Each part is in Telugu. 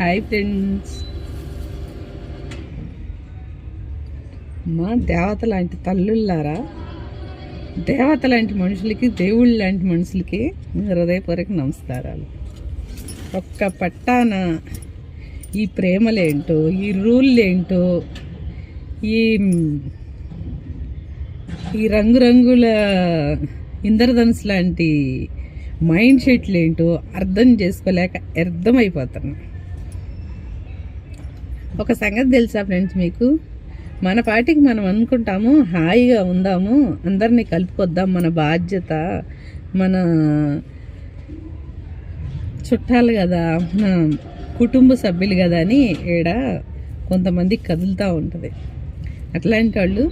Hi friends. మా దేవత లాంటి తల్లుళ్ళారా, దేవత లాంటి మనుషులకి, దేవుళ్ళు లాంటి మనుషులకి హృదయపూర్వక నమస్కారాలు. ఒక్క పట్టాన ఈ ప్రేమలేంటో, ఈ రూళ్ళేంటో, ఈ రంగురంగుల ఇంద్రధనుసు లాంటి మైండ్ సెట్లు ఏంటో అర్థం చేసుకోలేక అర్థమైపోతున్నాం. ఒక సంగతి తెలుసా ఫ్రెండ్స్ మీకు? మన పాటికి మనం అనుకుంటాము హాయిగా ఉందాము, అందరినీ కలుపుకొద్దాం, మన బాధ్యత, మన చుట్టాలు కదా, మన కుటుంబ సభ్యులు కదా అని ఈడ కొంతమంది కదులుతూ ఉంటుంది. అట్లాంటి వాళ్ళు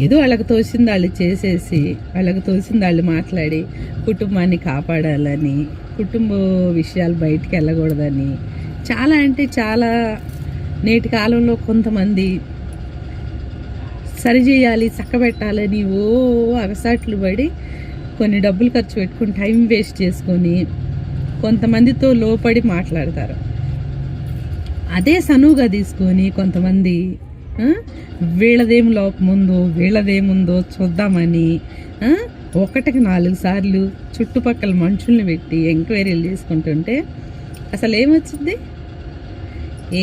ఏదో వాళ్ళకి తోచింది వాళ్ళు చేసేసి, వాళ్ళకి తోచింది వాళ్ళు మాట్లాడి కుటుంబాన్ని కాపాడాలని, కుటుంబ విషయాలు బయటికి వెళ్ళకూడదని చాలా అంటే చాలా నేటి కాలంలో కొంతమంది సరిచేయాలి, చక్కబెట్టాలని అగసాట్లు పడి కొన్ని డబ్బులు ఖర్చు పెట్టుకుని టైం వేస్ట్ చేసుకొని కొంతమందితో లోపడి మాట్లాడతారు. అదే సనువుగా తీసుకొని కొంతమంది వీళ్ళదేం లోపముందో వీళ్ళదేముందో చూద్దామని ఒకటికి 4 సార్లు చుట్టుపక్కల మనుషుల్ని పెట్టి ఎంక్వైరీలు చేసుకుంటుంటే అసలు ఏమొచ్చింది?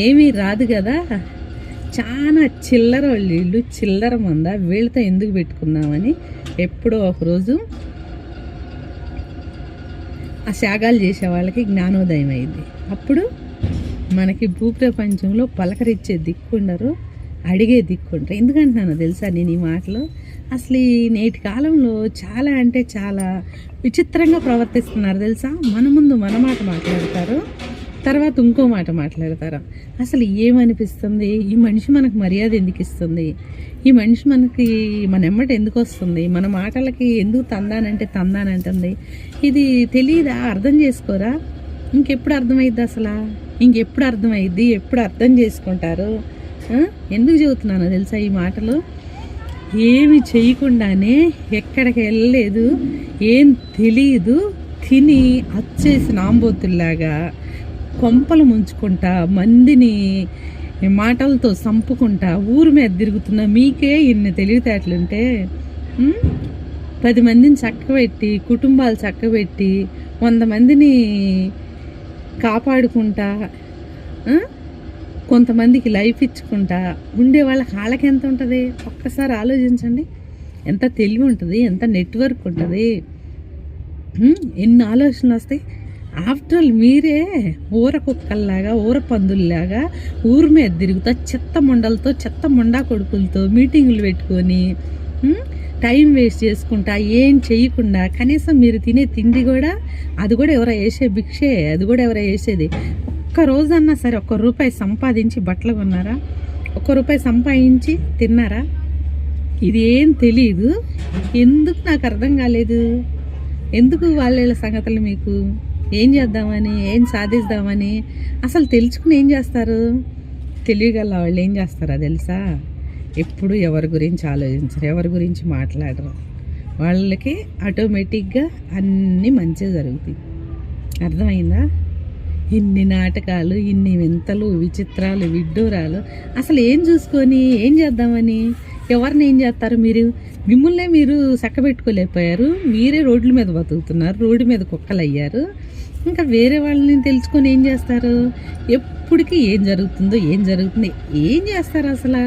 ఏమీ రాదు కదా. చాలా చిల్లర వీళ్ళు, చిల్లర మంద, వీళ్ళతో ఎందుకు పెట్టుకున్నామని ఎప్పుడో ఒకరోజు ఆ శాగాలు చేసే వాళ్ళకి జ్ఞానోదయం అయింది. అప్పుడు మనకి భూప్రపంచంలో పలకరిచ్చే దిక్కుండరు, అడిగే దిక్కుంటారు. ఎందుకంటున్నానో తెలుసా నేను ఈ మాటలు? అసలు ఈ నేటి కాలంలో చాలా అంటే చాలా విచిత్రంగా ప్రవర్తిస్తున్నారు తెలుసా. మన ముందు మన మాట మాట్లాడతారు, తర్వాత ఇంకో మాట మాట్లాడతారు. అసలు ఏమనిపిస్తుంది? ఈ మనిషి మనకు మర్యాద ఎందుకు ఇస్తుంది? ఈ మనిషి మన ఎమ్మట ఎందుకు వస్తుంది? మన మాటలకి ఎందుకు తందానంటుంది? ఇది తెలియదా? అర్థం చేసుకోరా? ఇంకెప్పుడు అర్థమైద్ది? అసలు ఇంకెప్పుడు అర్థమైద్ది? ఎప్పుడు అర్థం చేసుకుంటారు? ఎందుకు చెబుతున్నానో తెలుసా ఈ మాటలు? ఏమి చేయకుండానే, ఎక్కడికి వెళ్ళలేదు, ఏం తెలియదు, తిని అచ్చేసి నాంబోతుల్లాగా కొంపలు ముంచుకుంటా, మందిని మాటలతో సంపుకుంటా ఊరి మీద తిరుగుతున్నా మీకే ఇన్ని తెలివితేటలుంటే 10 మందిని చక్కబెట్టి, కుటుంబాలు చక్కబెట్టి, 100 మందిని కాపాడుకుంటా, కొంతమందికి లైఫ్ ఇచ్చుకుంటా ఉండే వాళ్ళకి ఎంత ఉంటుంది? ఒక్కసారి ఆలోచించండి. ఎంత తెలివి ఉంటుంది, ఎంత నెట్వర్క్ ఉంటుంది, ఎన్ని ఆలోచనలు వస్తాయి. ఆఫ్టర్ ఆల్ మీరే ఊర కుక్కల్లాగా, ఊర పందుల్లాగా ఊరి మీద తిరుగుతా చెత్త మొండలతో, చెత్త మొండా కొడుకులతో మీటింగులు పెట్టుకొని టైం వేస్ట్ చేసుకుంటా, ఏం చేయకుండా, కనీసం మీరు తినే తిండి కూడా, అది కూడా ఎవరో వేసే భిక్షే, అది కూడా ఎవరో వేసేది. ఒక్క రోజన్నా సరే ₹1 సంపాదించి బట్టలు కొన్నారా? ₹1 సంపాదించి తిన్నారా? ఇది ఏం తెలీదు. ఎందుకు నాకు అర్థం కాలేదు? ఎందుకు వాళ్ళ సంగతులు మీకు? ఏం చేద్దామని, ఏం సాధిద్దామని అసలు తెలుసుకుని ఏం చేస్తారు? తెలియగల వాళ్ళు ఏం చేస్తారా తెలుసా? ఎప్పుడు ఎవరి గురించి ఆలోచించరు, ఎవరి గురించి మాట్లాడరు. వాళ్ళకి ఆటోమేటిక్గా అన్నీ మంచిగా జరుగుతాయి. అర్థమైందా? ఇన్ని నాటకాలు, ఇన్ని వింతలు, విచిత్రాలు, విడ్డూరాలు. అసలు ఏం చూసుకొని ఏం చేద్దామని? ఎవరిని ఏం చేస్తారు? మిమ్మల్నే మీరు చక్కబెట్టుకోలేకపోయారు. మీరే రోడ్ల మీద బతుకుతున్నారు, రోడ్డు మీద కుక్కలు అయ్యారు. ఇంకా వేరే వాళ్ళని తెలుసుకొని ఏం చేస్తారు? ఎప్పటికీ ఏం జరుగుతుంది ఏం చేస్తారు అసలు?